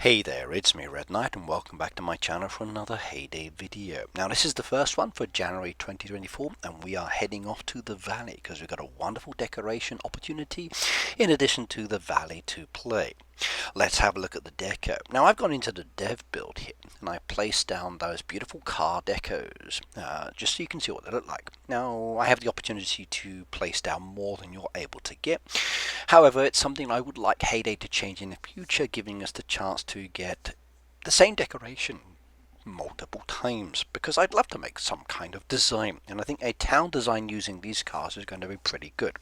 Hey there, it's me Red Knight and welcome back to my channel for another Heyday video. Now this is the first one for January 2024 and we are heading off to the Valley because we've got a wonderful decoration opportunity in addition to the Valley to play. Let's have a look at the deco. Now I've gone into the dev build here and I placed down those beautiful car decos just so you can see what they look like. Now I have the opportunity to place down more than you're able to get. However, it's something I would like Heyday to change in the future, giving us the chance to get the same decoration multiple times, because I'd love to make some kind of design, and I think a town design using these cars is going to be pretty good.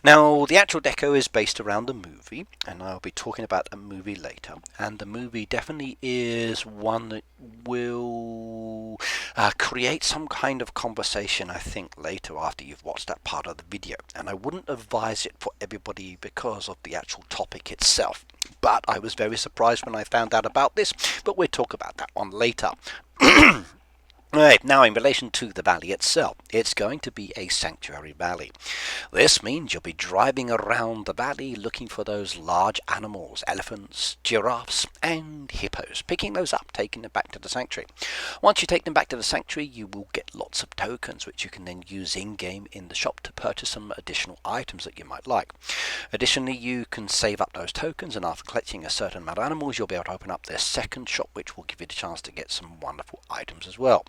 Now the actual deco is based around the movie, and I'll be talking about a movie later, and the movie definitely is one that will create some kind of conversation, I think, later after you've watched that part of the video, and I wouldn't advise it for everybody because of the actual topic itself. But I was very surprised when I found out about this, but we'll talk about that one later. Right, now in relation to the valley itself, it's going to be a sanctuary valley. This means you'll be driving around the valley looking for those large animals, elephants, giraffes and hippos, picking those up, taking them back to the sanctuary. Once you take them back to the sanctuary, you will get lots of tokens which you can then use in-game in the shop to purchase some additional items that you might like. Additionally, you can save up those tokens, and after collecting a certain amount of animals, you'll be able to open up their second shop, which will give you the chance to get some wonderful items as well.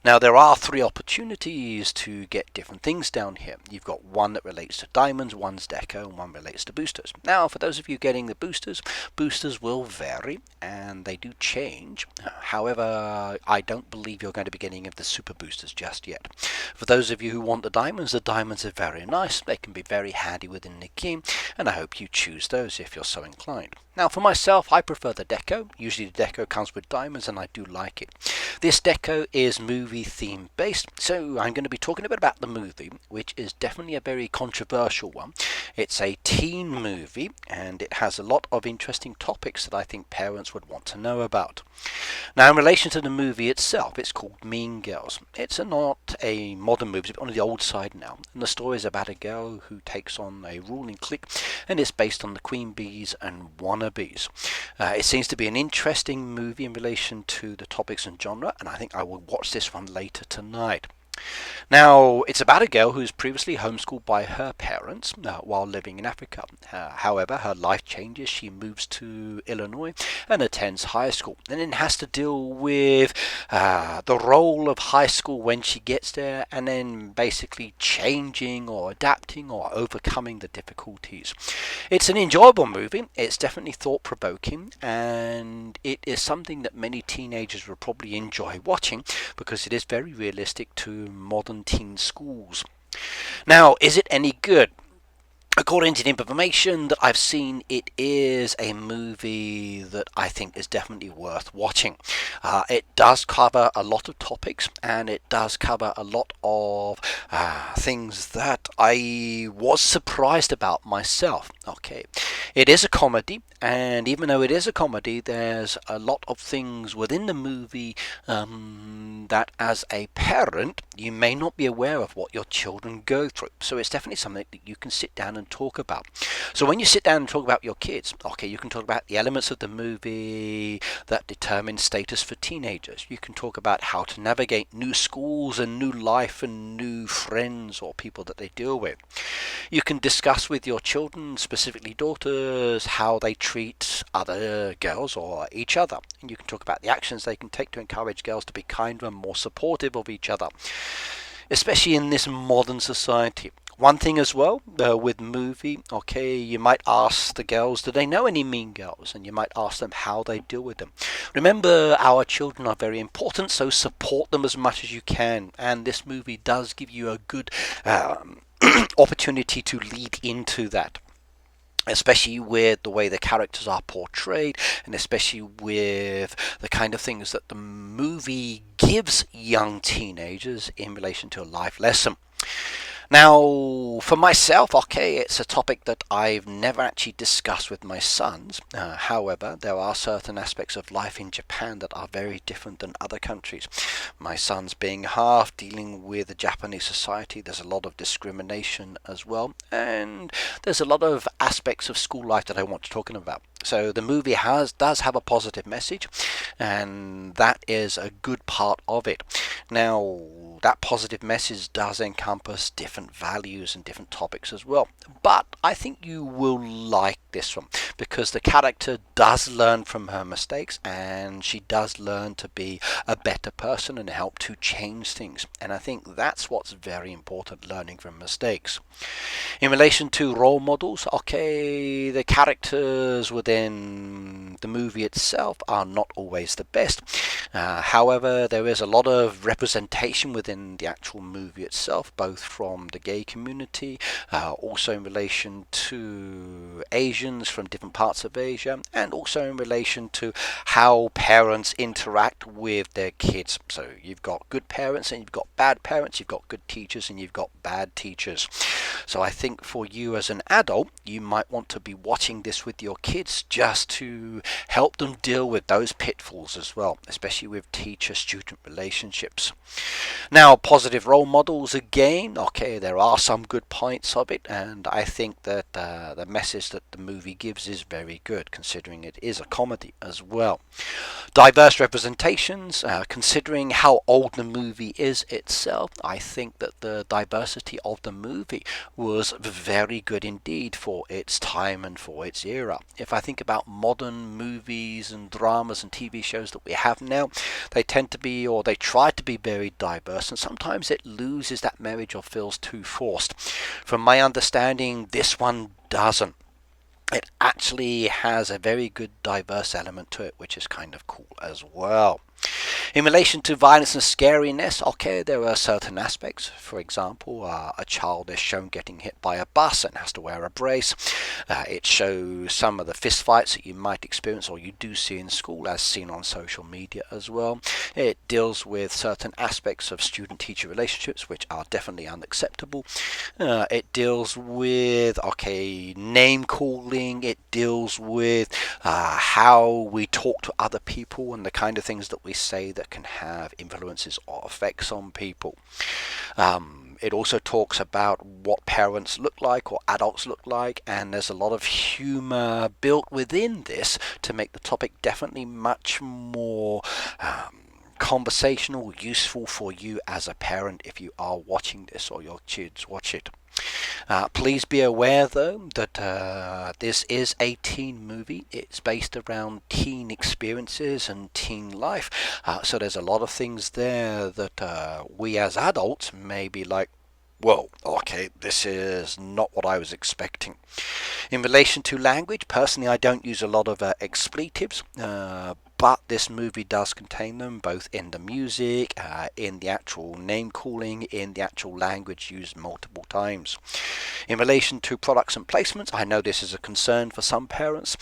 Now there are three opportunities to get different things down here. You've got one that relates to diamonds, one's deco, and one relates to boosters. Now for those of you getting the boosters, boosters will vary and they do change. However, I don't believe you're going to be getting the super boosters just yet. For those of you who want the diamonds are very nice. They can be very handy within the game, and I hope you choose those if you're so inclined. Now for myself, I prefer the deco. Usually the deco comes with diamonds and I do like it. This deco is movie theme based, so I'm going to be talking a bit about the movie, which is definitely a very controversial one. It's a teen movie and it has a lot of interesting topics that I think parents would want to know about. Now in relation to the movie itself, it's called Mean Girls. It's not a modern movie, it's on the old side now, and the story is about a girl who takes on a ruling clique, and it's based on the Queen Bees and Wannabes. It seems to be an interesting movie in relation to the topics and genre, and I think I will watch this one later tonight. Now, it's about a girl who was previously homeschooled by her parents while living in Africa. However, her life changes. She moves to Illinois and attends high school, and then has to deal with the role of high school when she gets there, and then basically changing or adapting or overcoming the difficulties. It's an enjoyable movie. It's definitely thought-provoking, and it is something that many teenagers will probably enjoy watching because it is very realistic to modern teen schools. Now, is it any good? According to the information that I've seen, it is a movie that I think is definitely worth watching. It does cover a lot of topics, and it does cover a lot of things that I was surprised about myself. Okay, it is a comedy, and even though it is a comedy, there's a lot of things within the movie that as a parent you may not be aware of what your children go through. So it's definitely something that you can sit down and talk about. So when you sit down and talk about your kids, okay, you can talk about the elements of the movie that determine status for teenagers. You can talk about how to navigate new schools and new life and new friends or people that they deal with. You can discuss with your children, specifically daughters, how they treat other girls or each other. And you can talk about the actions they can take to encourage girls to be kinder and more supportive of each other, especially in this modern society. One thing as well with movie, okay, you might ask the girls, do they know any mean girls? And you might ask them how they deal with them. Remember, our children are very important, so support them as much as you can. And this movie does give you a good opportunity to lead into that, especially with the way the characters are portrayed, and especially with the kind of things that the movie gives young teenagers in relation to a life lesson. Now, for myself, okay, it's a topic that I've never actually discussed with my sons. However, there are certain aspects of life in Japan that are very different than other countries. My sons being half, dealing with the Japanese society, there's a lot of discrimination as well, and there's a lot of aspects of school life that I want to talk about. So the movie does have a positive message, and that is a good part of it. Now, that positive message does encompass different values and different topics as well. But I think you will like this one because the character does learn from her mistakes, and she does learn to be a better person and help to change things. And I think that's what's very important, learning from mistakes. In relation to role models, okay, the characters within the movie itself are not always the best. However, there is a lot of representation within the actual movie itself, both from the gay community, also in relation to Asians from different parts of Asia, and also in relation to how parents interact with their kids. So you've got good parents and you've got bad parents, you've got good teachers and you've got bad teachers. So I think for you as an adult, you might want to be watching this with your kids just to help them deal with those pitfalls as well, especially with teacher-student relationships. Now, positive role models again, okay, there are some good points of it, and I think that the message that the movie gives is very good, considering it is a comedy as well. Diverse representations, considering how old the movie is itself, I think that the diversity of the movie was very good indeed for its time and for its era. If I think about modern movies and dramas and TV shows that we have now, they tend to be, or they try to be, very diverse, and sometimes it loses that marriage or feels too forced. From my understanding, this one doesn't. It actually has a very good diverse element to it, which is kind of cool as well. In relation to violence and scariness, okay, there are certain aspects. For example, a child is shown getting hit by a bus and has to wear a brace. It shows some of the fist fights that you might experience or you do see in school, as seen on social media as well. It deals with certain aspects of student-teacher relationships, which are definitely unacceptable. It deals with, okay, name calling. It deals with how we talk to other people and the kind of things that we say that can have influences or effects on people. It also talks about what parents look like or adults look like, and there's a lot of humor built within this to make the topic definitely much more conversational, useful for you as a parent if you are watching this or your kids watch it. Please be aware though that this is a teen movie. It's based around teen experiences and teen life, so there's a lot of things there that we as adults may be like, whoa, okay, this is not what I was expecting. In relation to language, personally I don't use a lot of expletives, but this movie does contain them, both in the music, in the actual name calling, in the actual language used multiple times. In relation to products and placements, I know this is a concern for some parents.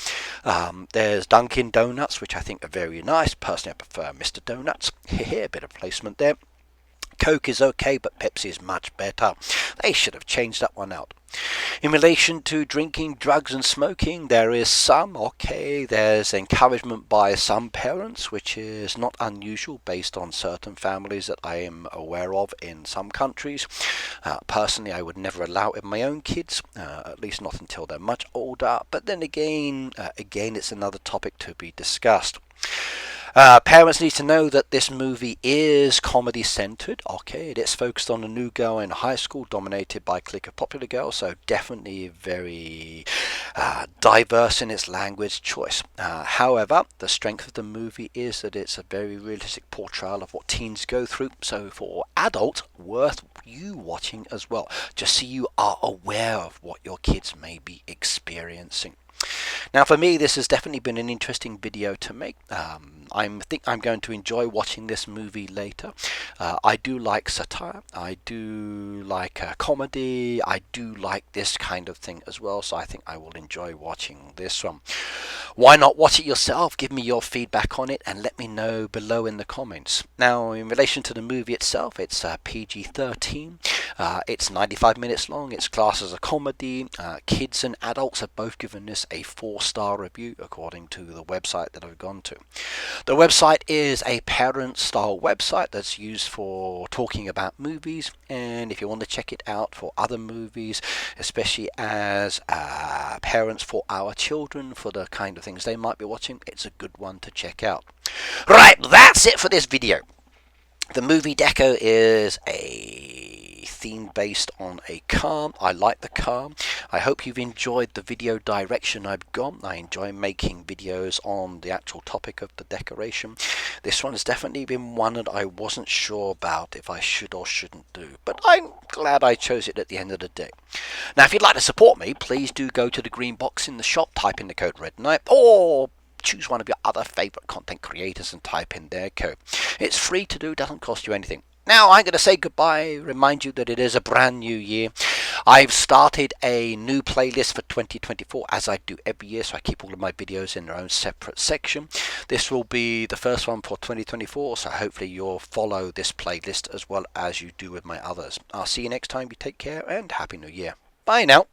There's Dunkin' Donuts, which I think are very nice. Personally, I prefer Mr. Donuts. A bit of placement there. Coke is okay, but Pepsi is much better. They should have changed that one out. In relation to drinking, drugs and smoking, there is some, okay, there's encouragement by some parents, which is not unusual based on certain families that I am aware of in some countries. Personally, I would never allow it in my own kids, at least not until they're much older, but then again, it's another topic to be discussed. Parents need to know that this movie is comedy centered. Okay, it is focused on a new girl in high school dominated by a clique of popular girls, so definitely very diverse in its language choice. However, the strength of the movie is that it's a very realistic portrayal of what teens go through, so for adults, worth you watching as well, just so you are aware of what your kids may be experiencing. Now for me, this has definitely been an interesting video to make. I think I'm going to enjoy watching this movie later. I do like satire, I do like comedy, I do like this kind of thing as well, so I think I will enjoy watching this one. Why not watch it yourself? Give me your feedback on it and let me know below in the comments. Now in relation to the movie itself, it's PG-13. It's 95 minutes long. It's classed as a comedy. Kids and adults have both given this a 4-star review according to the website that I've gone to. The website is a parent-style website that's used for talking about movies, and if you want to check it out for other movies, especially as parents for our children, for the kind of things they might be watching, it's a good one to check out. Right, that's it for this video. The movie Deco is a theme based on a car. I like the car. I hope you've enjoyed the video direction I've gone. I enjoy making videos on the actual topic of the decoration. This one has definitely been one that I wasn't sure about if I should or shouldn't do, but I'm glad I chose it at the end of the day. Now, if you'd like to support me, please do go to the green box in the shop, type in the code REDKNIGHT, or choose one of your other favorite content creators and type in their code. It's free to do, doesn't cost you anything. Now I'm going to say goodbye, remind you that it is a brand new year. I've started a new playlist for 2024, as I do every year, so I keep all of my videos in their own separate section. This will be the first one for 2024, so hopefully you'll follow this playlist as well as you do with my others. I'll see you next time. You take care and Happy New Year. Bye now.